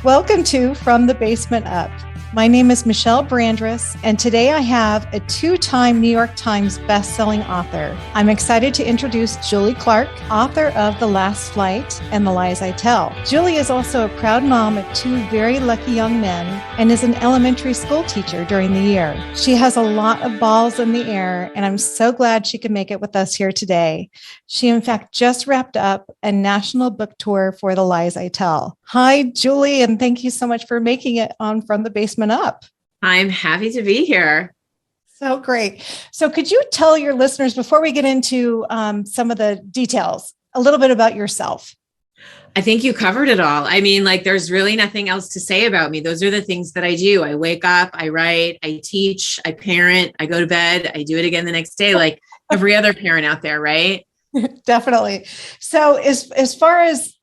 Welcome to From the Basement Up. My name is Michelle Brandress, and today I have a two-time New York Times bestselling author. I'm excited to introduce Julie Clark, author of The Last Flight and The Lies I Tell. Julie is also a proud mom of two very lucky young men and is an elementary school teacher during the year. She has a lot of balls in the air, and I'm so glad she could make it with us here today. She, in fact, just wrapped up a national book tour for The Lies I Tell. Hi, Julie, and thank you so much for making it on From the Basement Up. I'm happy to be here. So great. So could you tell your listeners, before we get into some of the details, a little bit about yourself? I think you covered it all. I mean, there's really nothing else to say about me. Those are the things that I do. I wake up, I write, I teach, I parent, I go to bed, I do it again the next day, like every other parent out there, right? Definitely. So as far as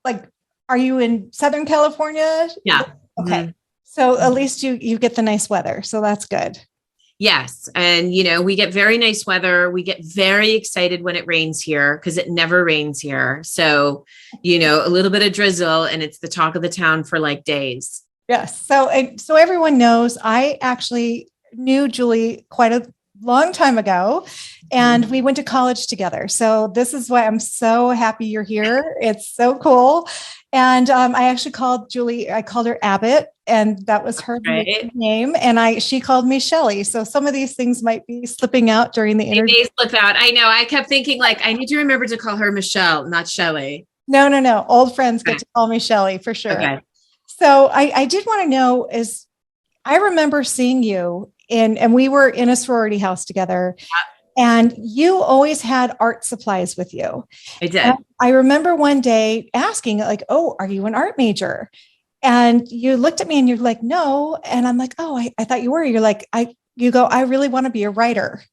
are you in Southern California? Yeah. Okay. Mm-hmm. So at least you get the nice weather. So that's good. Yes. And, we get very nice weather. We get very excited when it rains here because it never rains here. So, a little bit of drizzle and it's the talk of the town for days. Yes. So everyone knows I actually knew Julie quite a long time ago, and we went to college together. So this is why I'm so happy you're here. It's so cool. And I actually called Julie, I called her Abbott, and that was her name. And she called me Shelley. So some of these things might be slipping out during the interview. They slip out. I know. I kept thinking I need to remember to call her Michelle, not Shelley. No. Old friends get to call me Shelley for sure. Okay. So I did want to know I remember seeing you and we were in a sorority house together. Yeah. And you always had art supplies with you. I did. And I remember one day asking oh, are you an art major? And you looked at me and you're like, no. And I'm like, oh, I thought you were. You're like, you go, I really want to be a writer.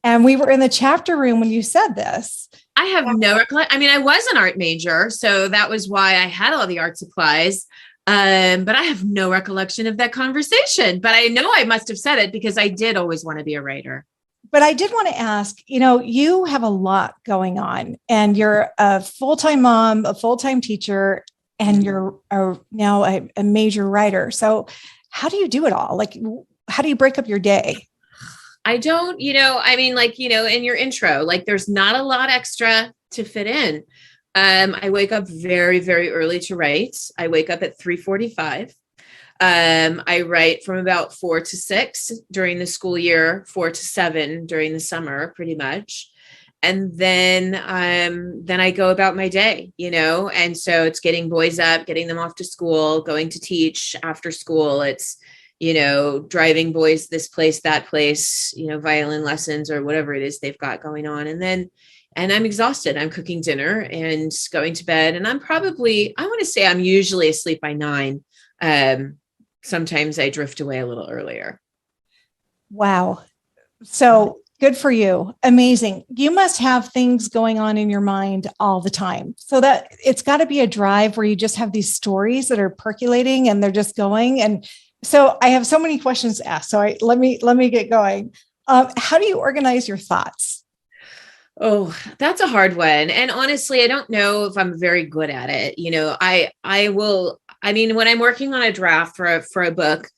And we were in the chapter room when you said this. I have no recollection. I mean, I was an art major, so that was why I had all the art supplies. But I have no recollection of that conversation. But I know I must have said it because I did always want to be a writer. But I did want to ask, you have a lot going on and you're a full-time mom, a full-time teacher, and you're now a major writer. So how do you do it all? How do you break up your day? I don't, in your intro, there's not a lot extra to fit in. I wake up very, very early to write. I wake up at 3:45. I write from about 4 to 6 during the school year, 4 to 7 during the summer, pretty much. And then I go about my day, and so it's getting boys up, getting them off to school, going to teach after school. It's, driving boys this place, that place, violin lessons or whatever it is they've got going on. And I'm exhausted. I'm cooking dinner and going to bed. And I want to say I'm usually asleep by 9. Sometimes I drift away a little earlier. Wow. So good for you. Amazing. You must have things going on in your mind all the time. So that it's got to be a drive where you just have these stories that are percolating and they're just going. And so I have so many questions to ask. So let me get going. How do you organize your thoughts? Oh, that's a hard one. And honestly, I don't know if I'm very good at it. When I'm working on a draft for a book,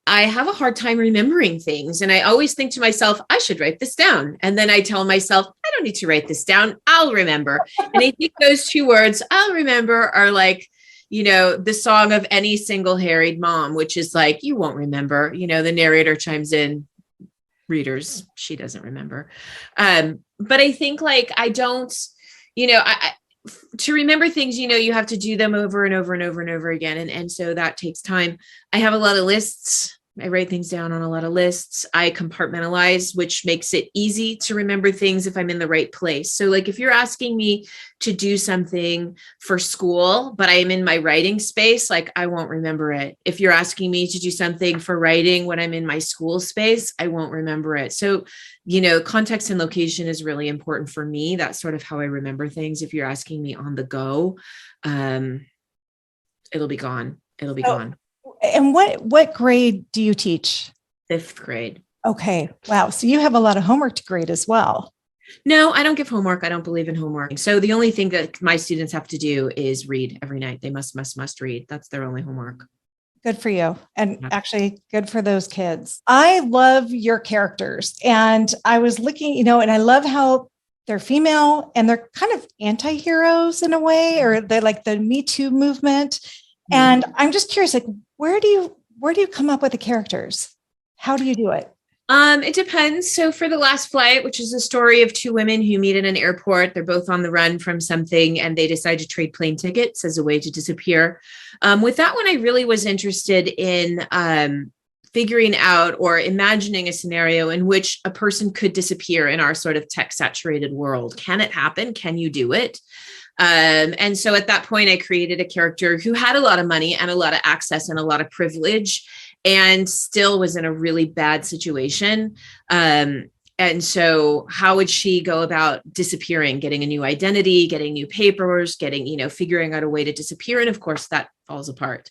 I have a hard time remembering things. And I always think to myself, I should write this down. And then I tell myself, I don't need to write this down. I'll remember. And I think those two words, I'll remember, are the song of any single harried mom, which is you won't remember, the narrator chimes in, readers, she doesn't remember. But I think I don't, to remember things, you have to do them over and over and over and over again. And so that takes time. I have a lot of lists. I write things down on a lot of lists. I compartmentalize, which makes it easy to remember things if I'm in the right place. So if you're asking me to do something for school, but I am in my writing space, I won't remember it. If you're asking me to do something for writing when I'm in my school space, I won't remember it. So, context and location is really important for me. That's sort of how I remember things. If you're asking me on the go, it'll be gone. Gone. And what grade do you teach? 5th grade. Okay. Wow. So you have a lot of homework to grade as well. No, I don't give homework. I don't believe in homework. So the only thing that my students have to do is read every night. They must read. That's their only homework. Good for you. And Yeah. actually good for those kids. I love your characters. And I was looking, and I love how they're female and they're kind of anti-heroes in a way, or they're like the Me Too movement. And I'm just curious, like, where do you come up with the characters? How do you do it? It depends. So for The Last Flight, which is a story of two women who meet in an airport, they're both on the run from something and they decide to trade plane tickets as a way to disappear. With that one, I really was interested in figuring out or imagining a scenario in which a person could disappear in our sort of tech saturated world. Can it happen? Can you do it? And so at that point, I created a character who had a lot of money and a lot of access and a lot of privilege and still was in a really bad situation. And so how would she go about disappearing, getting a new identity, getting new papers, figuring out a way to disappear? And of course, that falls apart.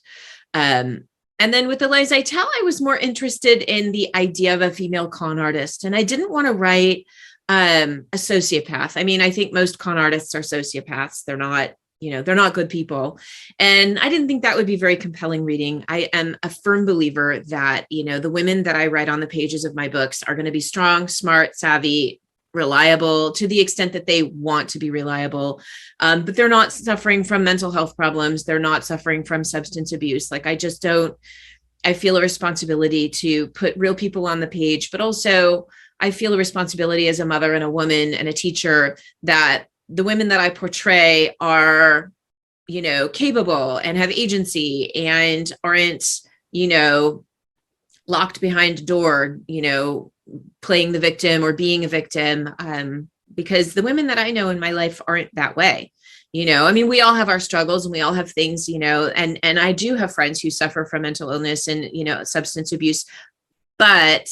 And then with The Lies I Tell, I was more interested in the idea of a female con artist. And I didn't want to write a sociopath. I mean, I think most con artists are sociopaths. They're not good people. And I didn't think that would be very compelling reading. I am a firm believer that, the women that I write on the pages of my books are going to be strong, smart, savvy, reliable to the extent that they want to be reliable. But they're not suffering from mental health problems. They're not suffering from substance abuse. I feel a responsibility to put real people on the page, but also I feel a responsibility as a mother and a woman and a teacher that the women that I portray are, capable and have agency and aren't, locked behind a door, playing the victim or being a victim. Because the women that I know in my life aren't that way. We all have our struggles and we all have things, and I do have friends who suffer from mental illness and, substance abuse, but,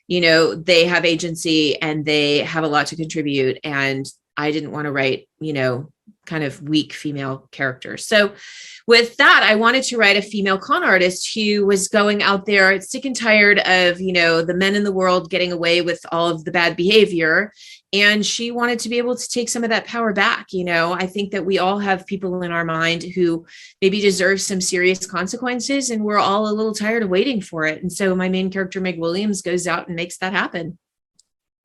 they have agency and they have a lot to contribute. And I didn't want to write, kind of weak female characters. So with that, I wanted to write a female con artist who was going out there sick and tired of, the men in the world getting away with all of the bad behavior. And she wanted to be able to take some of that power back. I think that we all have people in our mind who maybe deserve some serious consequences, and we're all a little tired of waiting for it. And so my main character, Meg Williams, goes out and makes that happen.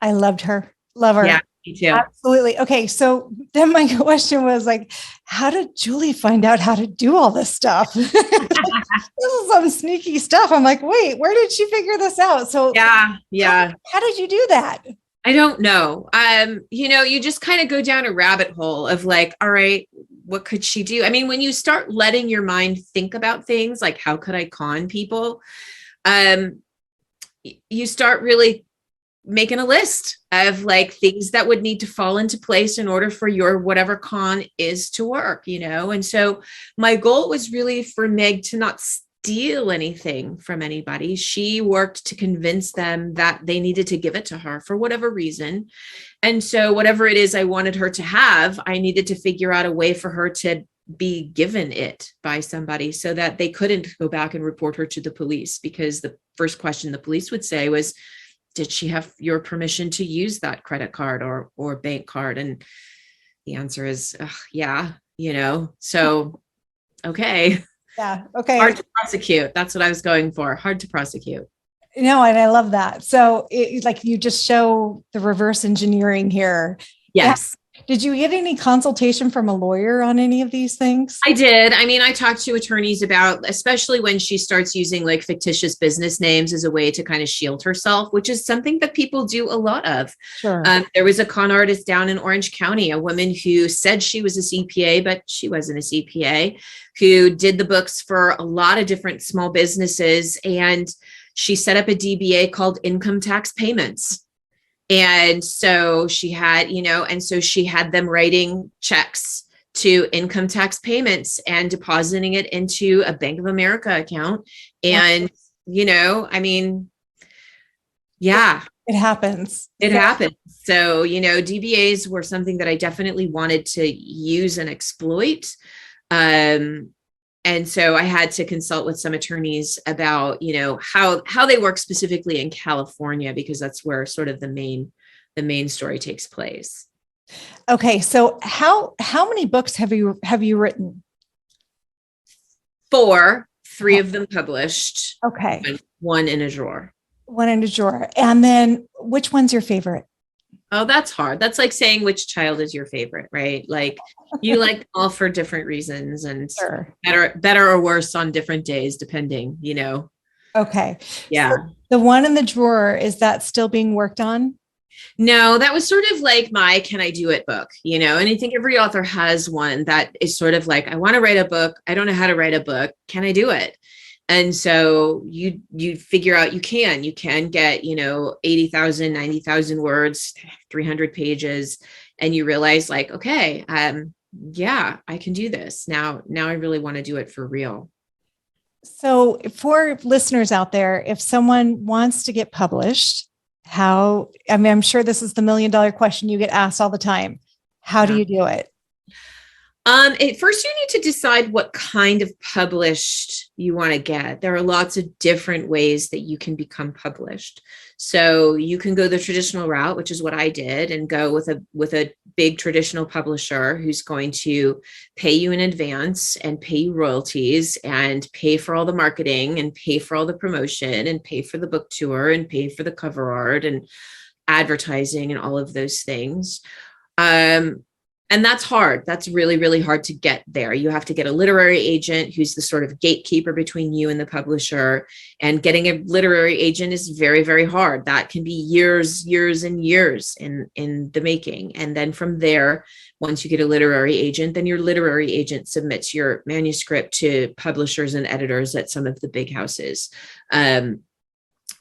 I loved her. Love her. Yeah, me too. Absolutely. Okay. So then my question was like, how did Julie find out how to do all this stuff? This is some sneaky stuff. I'm like, wait, where did she figure this out? So yeah. How did you do that? I don't know. You just kind of go down a rabbit hole of like, all right, what could she do? I mean, when you start letting your mind think about things like, how could I con people? You start really making a list of like things that would need to fall into place in order for your whatever con is to work, And so my goal was really for Meg to not steal anything from anybody. She worked to convince them that they needed to give it to her for whatever reason. And so whatever it is I wanted her to have, I needed to figure out a way for her to be given it by somebody so that they couldn't go back and report her to the police, because the first question the police would say was, did she have your permission to use that credit card or bank card? And the answer is, yeah, so, okay. Yeah. Okay. Hard to prosecute. That's what I was going for. Hard to prosecute. No, and I love that. So like you just show the reverse engineering here. Yes. Yeah. Did you get any consultation from a lawyer on any of these things? I did. I mean, I talked to attorneys about, especially when she starts using like fictitious business names as a way to kind of shield herself, which is something that people do a lot of. Sure. There was a con artist down in Orange County, a woman who said she was a CPA, but she wasn't a CPA, who did the books for a lot of different small businesses. And she set up a DBA called Income Tax Payments. And so she had, she had them writing checks to income tax payments and depositing it into a Bank of America account. And, yeah. It happens. It happens. So, DBAs were something that I definitely wanted to use and exploit. And so I had to consult with some attorneys about, how they work specifically in California, because that's where sort of the main story takes place. Okay. So how many books have you written? 4. 3 of them published. Okay. And 1 in a drawer. One in a drawer. And then which one's your favorite? Oh, that's hard. That's like saying which child is your favorite, right? Like you like all for different reasons and Sure. better or worse on different days, depending, Okay. Yeah. So the one in the drawer, is that still being worked on? No, that was sort of like my Can I Do It book, and I think every author has one that is sort of like, I want to write a book. I don't know how to write a book. Can I do it? And so you figure out you can get, 80,000, 90,000 words, 300 pages. And you realize like, okay, yeah, I can do this. Now I really want to do it for real. So for listeners out there, if someone wants to get published, I'm sure this is the $1 million question you get asked all the time. How do you do it? At first you need to decide what kind of published you want to get. There are lots of different ways that you can become published. So you can go the traditional route, which is what I did, and go with a big traditional publisher who's going to pay you in advance and pay you royalties and pay for all the marketing and pay for all the promotion and pay for the book tour and pay for the cover art and advertising and all of those things. And that's hard. That's really, really hard to get there. You have to get a literary agent who's the sort of gatekeeper between you and the publisher. And getting a literary agent is very, very hard. That can be years and years in the making. And then from there, once you get a literary agent, then your literary agent submits your manuscript to publishers and editors at some of the big houses.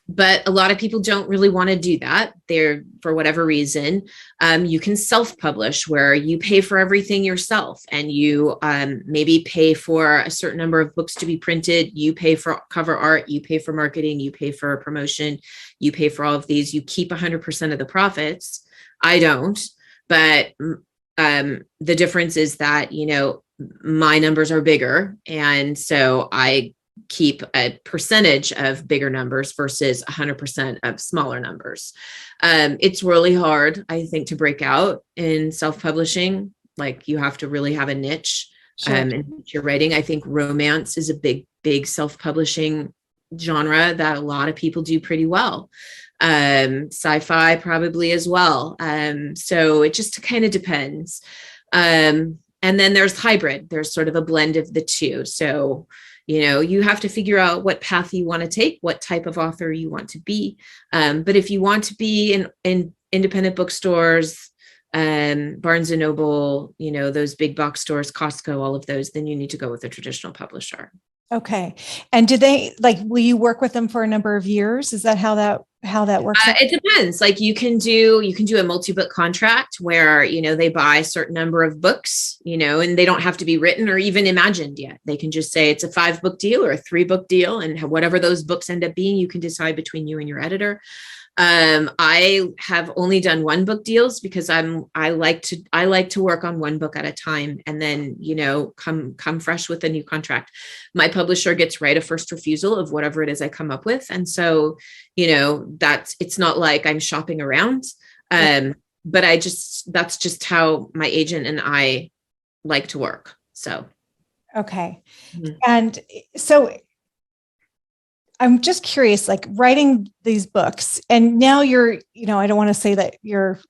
But a lot of people don't really want to do that. For whatever reason, you can self-publish where you pay for everything yourself, and you maybe pay for a certain number of books to be printed. You pay for cover art, you pay for marketing, you pay for promotion, you pay for all of these. You keep 100% of the profits. I don't, but the difference is that, my numbers are bigger. And so I keep a percentage of bigger numbers versus 100% of smaller numbers. It's really hard, I think, to break out in self-publishing. Like you have to really have a niche. Sure. In your writing. I think romance is a big self-publishing genre that a lot of people do pretty well. Sci-fi probably as well. So it just kind of depends. And then there's hybrid. There's sort of a blend of the two. So you have to figure out what path you want to take, what type of author you want to be. But if you want to be in independent bookstores, Barnes and Noble, those big box stores, Costco, all of those, then you need to go with a traditional publisher. Okay. And will you work with them for a number of years? Is that how that works? It depends. Like you can do a multi-book contract where, they buy a certain number of books, and they don't have to be written or even imagined yet. They can just say it's a 5-book deal or a 3-book deal, and whatever those books end up being, you can decide between you and your editor. I have only done 1-book deals because I like to work on 1 book at a time, and then, come fresh with a new contract. My publisher gets right of first refusal of whatever it is I come up with. And so, it's not like I'm shopping around. But that's just how my agent and I like to work. So. Okay. Mm-hmm. And so I'm just curious, like writing these books, and now you're, I don't want to say that you're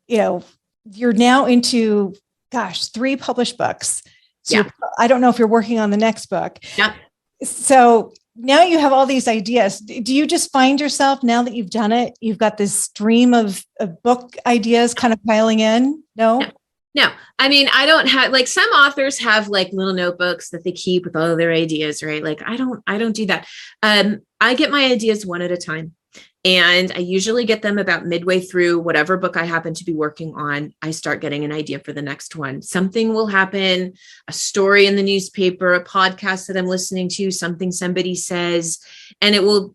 now into, 3 published books. So yeah. I don't know if you're working on the next book. Yeah. So now you have all these ideas. Do you just find yourself, now that you've done it, you've got this stream of book ideas kind of piling in? No, I mean, I don't have, like, some authors have like little notebooks that they keep with all their ideas, right? Like I don't do that. I get my ideas one at a time, and I usually get them about midway through whatever book I happen to be working on. I start getting an idea for the next one. Something will happen, a story in the newspaper, a podcast that I'm listening to, something somebody says, and it will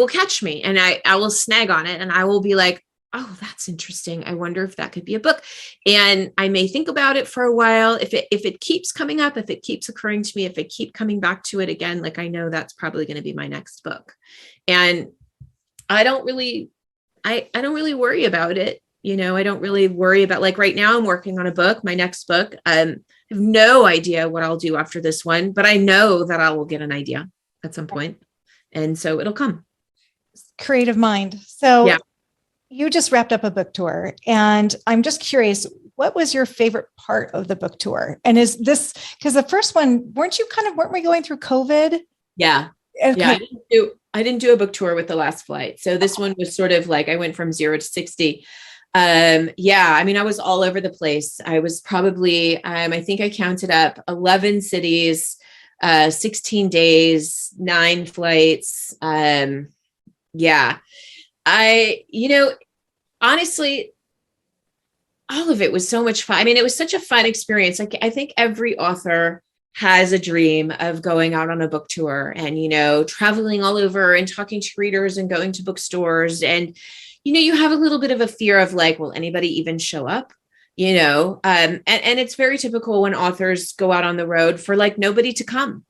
catch me, and I will snag on it, and I will be like, oh, that's interesting. I wonder if that could be a book. And I may think about it for a while. If it keeps coming up, if it keeps occurring to me, if I keep coming back to it again, like I know that's probably going to be my next book. And I don't really worry about it. I don't really worry about, like, right now I'm working on a book, my next book. have no idea what I'll do after this one, but I know that I will get an idea at some point. And so it'll come. Creative mind. So yeah. You just wrapped up a book tour, and I'm just curious, what was your favorite part of the book tour? And is this, because the first one, weren't we going through COVID? Yeah. Okay. Yeah. I didn't do a book tour with The Last Flight. So this one was sort of like, I went from 0 to 60. Yeah, I mean, I was all over the place. I was probably, I think I counted up 11 cities, 16 days, 9 flights. Yeah, honestly, all of it was so much fun. I mean, it was such a fun experience. Like, I think every author has a dream of going out on a book tour and, traveling all over and talking to readers and going to bookstores. And, you have a little bit of a fear of like, will anybody even show up? And it's very typical when authors go out on the road for like nobody to come.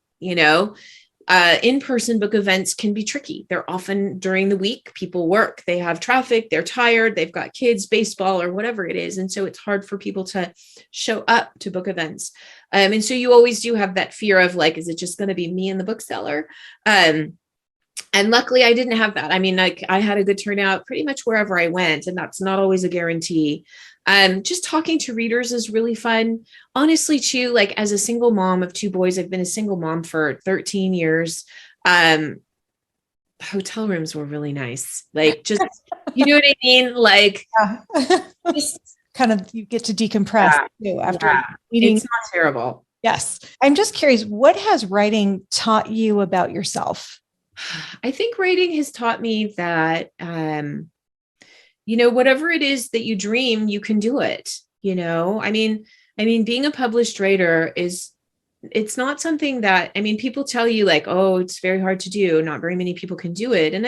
In-person book events can be tricky. They're often during the week. People work, they have traffic, they're tired, they've got kids, baseball, or whatever it is. And so it's hard for people to show up to book events. And so you always do have that fear of like, is it just going to be me and the bookseller? And luckily I didn't have that. I mean, like I had a good turnout pretty much wherever I went, and that's not always a guarantee. Just talking to readers is really fun. Honestly, too, like as a single mom of 2 boys, I've been a single mom for 13 years. Hotel rooms were really nice. Like, just, you know what I mean? Like, just kind of, you get to decompress too after eating. It's not terrible. Yes. I'm just curious, what has writing taught you about yourself? I think writing has taught me that, whatever it is that you dream, you can do it. I mean, being a published writer it's not something that, people tell you like, oh, it's very hard to do. Not very many people can do it. And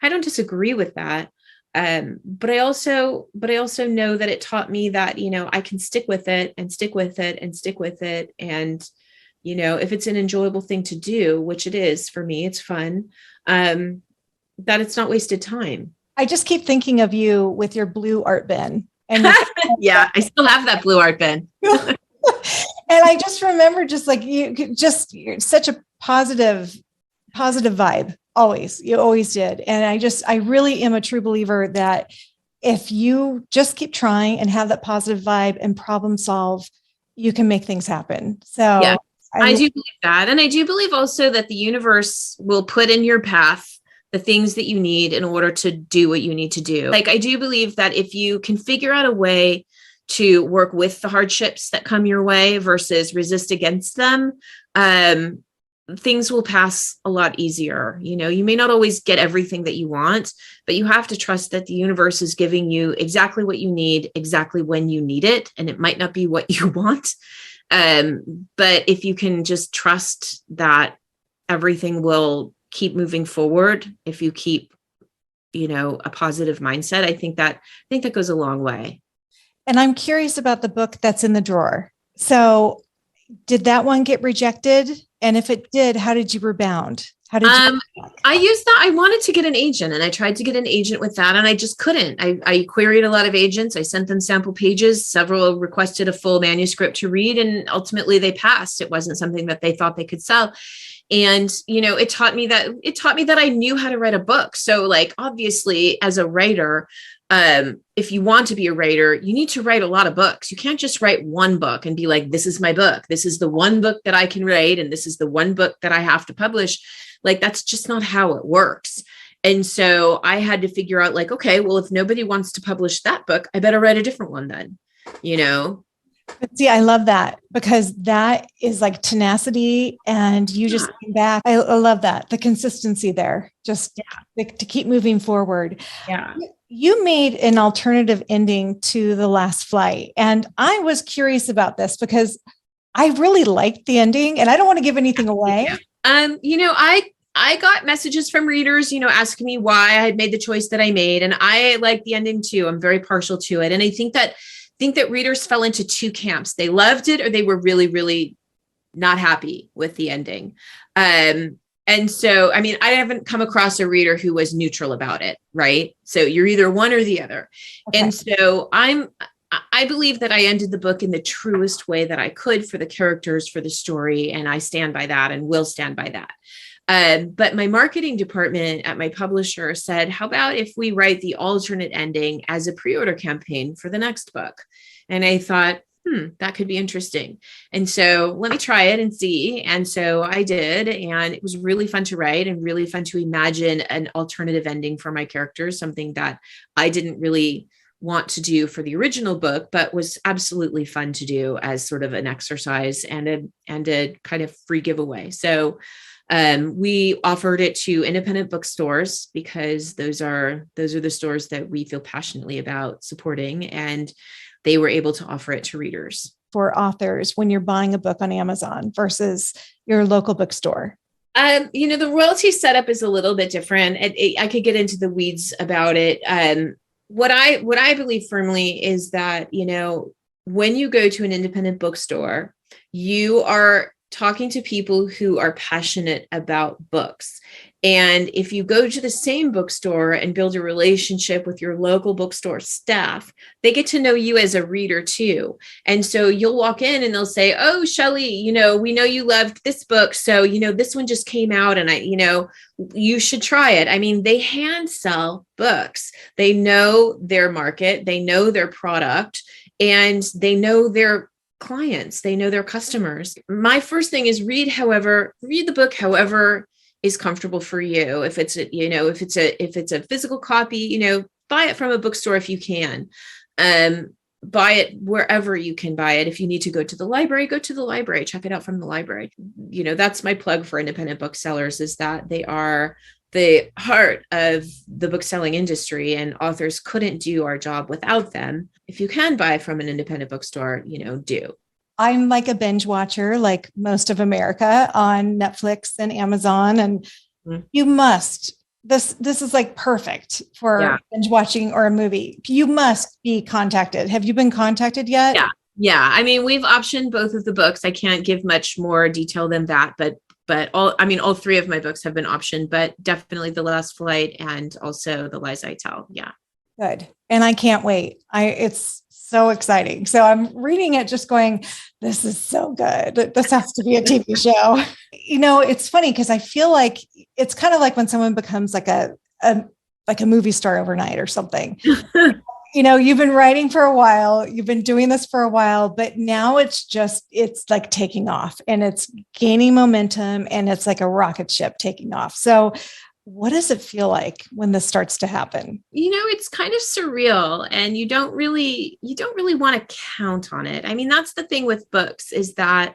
I don't disagree with that. But I also know that it taught me that, I can stick with it and stick with it and stick with it. And, if it's an enjoyable thing to do, which it is for me, it's fun, that it's not wasted time. I just keep thinking of you with your blue art bin. And yeah, I still have that blue art bin. And I just remember you're such a positive vibe. Always. You always did. And I really am a true believer that if you just keep trying and have that positive vibe and problem solve, you can make things happen. So yeah, I do believe that. And I do believe also that the universe will put in your path the things that you need in order to do what you need to do. Like, I do believe that if you can figure out a way to work with the hardships that come your way versus resist against them, things will pass a lot easier. You may not always get everything that you want, but you have to trust that the universe is giving you exactly what you need, exactly when you need it. And it might not be what you want. But if you can just trust that everything will keep moving forward, if you keep, a positive mindset, I think that goes a long way. And I'm curious about the book that's in the drawer. So did that one get rejected? And if it did, how did you rebound? How did you? I used that. I wanted to get an agent, and I tried to get an agent with that, and I just couldn't. I queried a lot of agents. I sent them sample pages. Several requested a full manuscript to read, and ultimately they passed. It wasn't something that they thought they could sell. And, it taught me that I knew how to write a book. So like, obviously as a writer, if you want to be a writer, you need to write a lot of books. You can't just write one book and be like, this is my book. This is the one book that I can write. And this is the one book that I have to publish. Like, that's just not how it works. And so I had to figure out like, okay, well, if nobody wants to publish that book, I better write a different one then, But see, I love that, because that is like tenacity, and you just came back. I love that. The consistency there, just to keep moving forward. Yeah. You made an alternative ending to The Last Flight. And I was curious about this because I really liked the ending, and I don't want to give anything away. I got messages from readers, asking me why I had made the choice that I made. And I like the ending too. I'm very partial to it. And I think that readers fell into 2 camps. They loved it, or they were really, really not happy with the ending. And so, I haven't come across a reader who was neutral about it. Right. So you're either one or the other. Okay. And so I believe that I ended the book in the truest way that I could for the characters, for the story, and I stand by that and will stand by that. But my marketing department at my publisher said, how about if we write the alternate ending as a pre-order campaign for the next book? And I thought, that could be interesting. And so let me try it and see. And so I did. And it was really fun to write and really fun to imagine an alternative ending for my characters, something that I didn't really want to do for the original book, but was absolutely fun to do as sort of an exercise and a kind of free giveaway. So we offered it to independent bookstores because those are the stores that we feel passionately about supporting, and they were able to offer it to readers. For authors, when you're buying a book on Amazon versus your local bookstore? The royalty setup is a little bit different. I could get into the weeds about it. What I believe firmly is that, when you go to an independent bookstore, you are talking to people who are passionate about books. And if you go to the same bookstore and build a relationship with your local bookstore staff, they get to know you as a reader too. And so you'll walk in and they'll say, oh, Shelley, we know you loved this book. So, this one just came out and you should try it. I mean, they hand sell books. They know their market, they know their product, and they know their clients, they know their customers. My first thing is read the book however is comfortable for you. If it's a physical copy, buy it from a bookstore if you can. Buy it wherever you can buy it. If you need to go to the library, go to the library, check it out from the library. That's my plug for independent booksellers, is that they are the heart of the bookselling industry, and authors couldn't do our job without them. If you can buy from an independent bookstore, do. I'm like a binge watcher, like most of America, on Netflix and Amazon. And you must, this is like perfect for binge watching or a movie. You must be contacted. Have you been contacted yet? Yeah. I mean, we've optioned both of the books. I can't give much more detail than that, but all three of my books have been optioned, but definitely The Last Flight and also The Lies I Tell. Yeah. Good. And I can't wait. It's so exciting. So I'm reading it just going, this is so good. This has to be a TV show. It's funny because I feel like it's kind of like when someone becomes like a movie star overnight or something. You've been writing for a while, you've been doing this for a while, but now it's like taking off and it's gaining momentum and it's like a rocket ship taking off. So what does it feel like when this starts to happen? It's kind of surreal, and you don't really want to count on it. I mean, that's the thing with books, is that,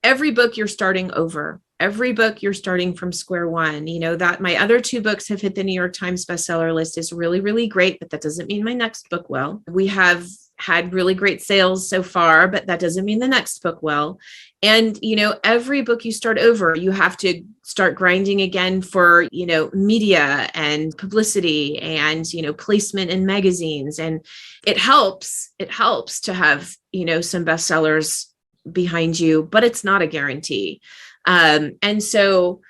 every book you're starting over. Every book you're starting from square one. That my other two books have hit the New York Times bestseller list is really, really great, but that doesn't mean my next book will. We have had really great sales so far, but that doesn't mean the next book will. And, every book you start over, you have to start grinding again for, media and publicity and, placement in magazines. And it helps to have, some bestsellers behind you, but it's not a guarantee. And so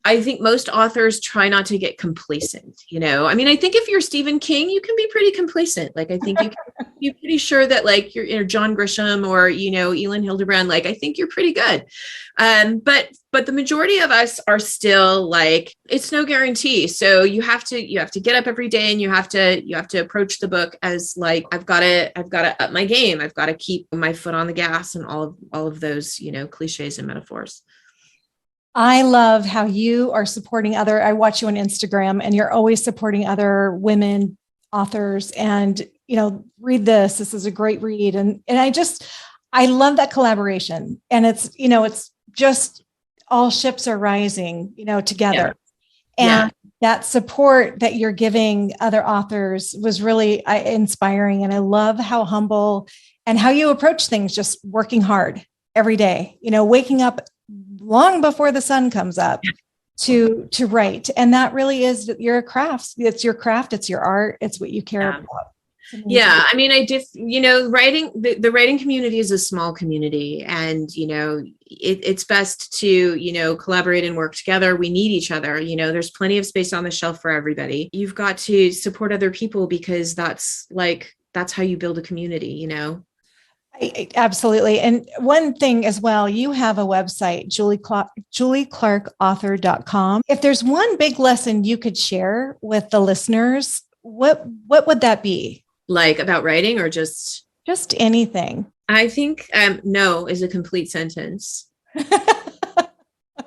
I think most authors try not to get complacent. I mean, I think if you're Stephen King, you can be pretty complacent. Like, I think you can be pretty sure that, like, you're John Grisham or, Elin Hildebrand, like, I think you're pretty good. But the majority of us are still like, it's no guarantee. So you have to get up every day and you have to approach the book as like, I've got to up my game. I've got to keep my foot on the gas and all of those, cliches and metaphors. I love how you are supporting I watch you on Instagram and you're always supporting other women authors and, read this. This is a great read. And I love that collaboration. And it's just all ships are rising, together. Yeah. And that support that you're giving other authors was really inspiring. And I love how humble and how you approach things, just working hard every day, waking up long before the sun comes up to write. And that really is your craft. It's your craft. It's your art. It's what you care about. Yeah. I mean, writing, the writing community is a small community, and, it's best to, collaborate and work together. We need each other. There's plenty of space on the shelf for everybody. You've got to support other people because that's like that's how you build a community, you know? Absolutely. And one thing as well, you have a website, julieclarkauthor.com. If there's one big lesson you could share with the listeners, what would that be? Like about writing or Just anything. I think no is a complete sentence.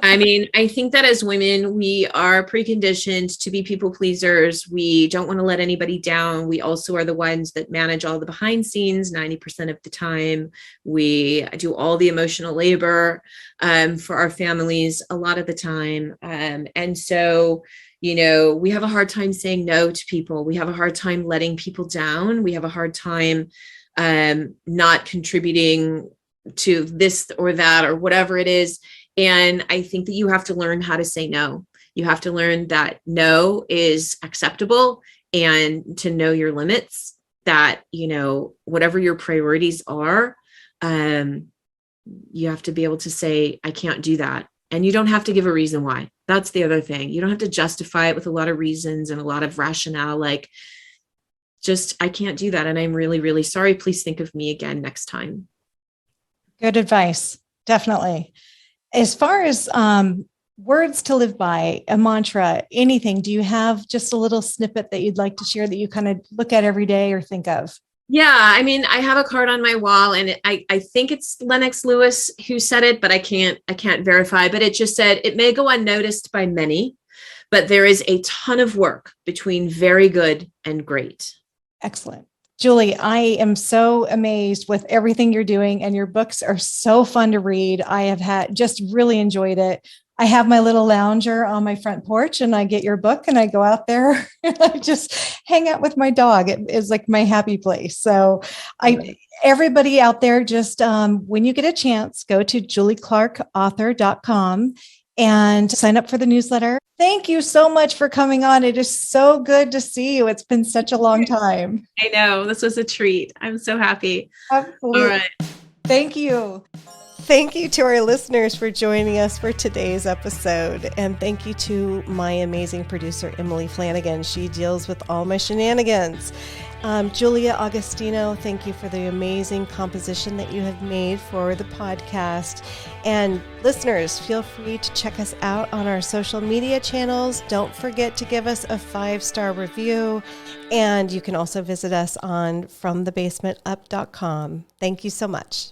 I mean, I think that as women, we are preconditioned to be people pleasers. We don't want to let anybody down. We also are the ones that manage all the behind scenes 90% of the time. We do all the emotional labor for our families a lot of the time. And so, you know, we have a hard time saying no to people. We have a hard time letting people down. We have a hard time not contributing to this or that or whatever it is. And I think that you have to learn how to say no. You have to learn that no is acceptable and to know your limits, that, you know, whatever your priorities are, you have to be able to say, I can't do that. And you don't have to give a reason why. That's the other thing. You don't have to justify it with a lot of reasons and a lot of rationale, like just, I can't do that. And I'm really, really sorry. Please think of me again next time. Good advice. Definitely. As far as words to live by, a mantra, anything, do you have just a little snippet that you'd like to share that you kind of look at every day or think of? Yeah, I mean, I have a card on my wall, and I think it's Lennox Lewis who said it, but I can't verify. But it just said, it may go unnoticed by many, but there is a ton of work between very good and great. Excellent. Julie, I am so amazed with everything you're doing, and your books are so fun to read. I have just really enjoyed it. I have my little lounger on my front porch, and I get your book and I go out there and I just hang out with my dog. It is like my happy place. So everybody out there, just when you get a chance, go to julieclarkauthor.com and sign up for the newsletter. Thank you so much for coming on. It is so good to see you. It's been such a long time. I know. This was a treat. I'm so happy. Absolutely. All right. Thank you. Thank you to our listeners for joining us for today's episode. And thank you to my amazing producer, Emily Flanagan. She deals with all my shenanigans. Julia Augustino, thank you for the amazing composition that you have made for the podcast. And listeners, feel free to check us out on our social media channels. Don't forget to give us a 5-star review. And you can also visit us on FromTheBasementUp.com. Thank you so much.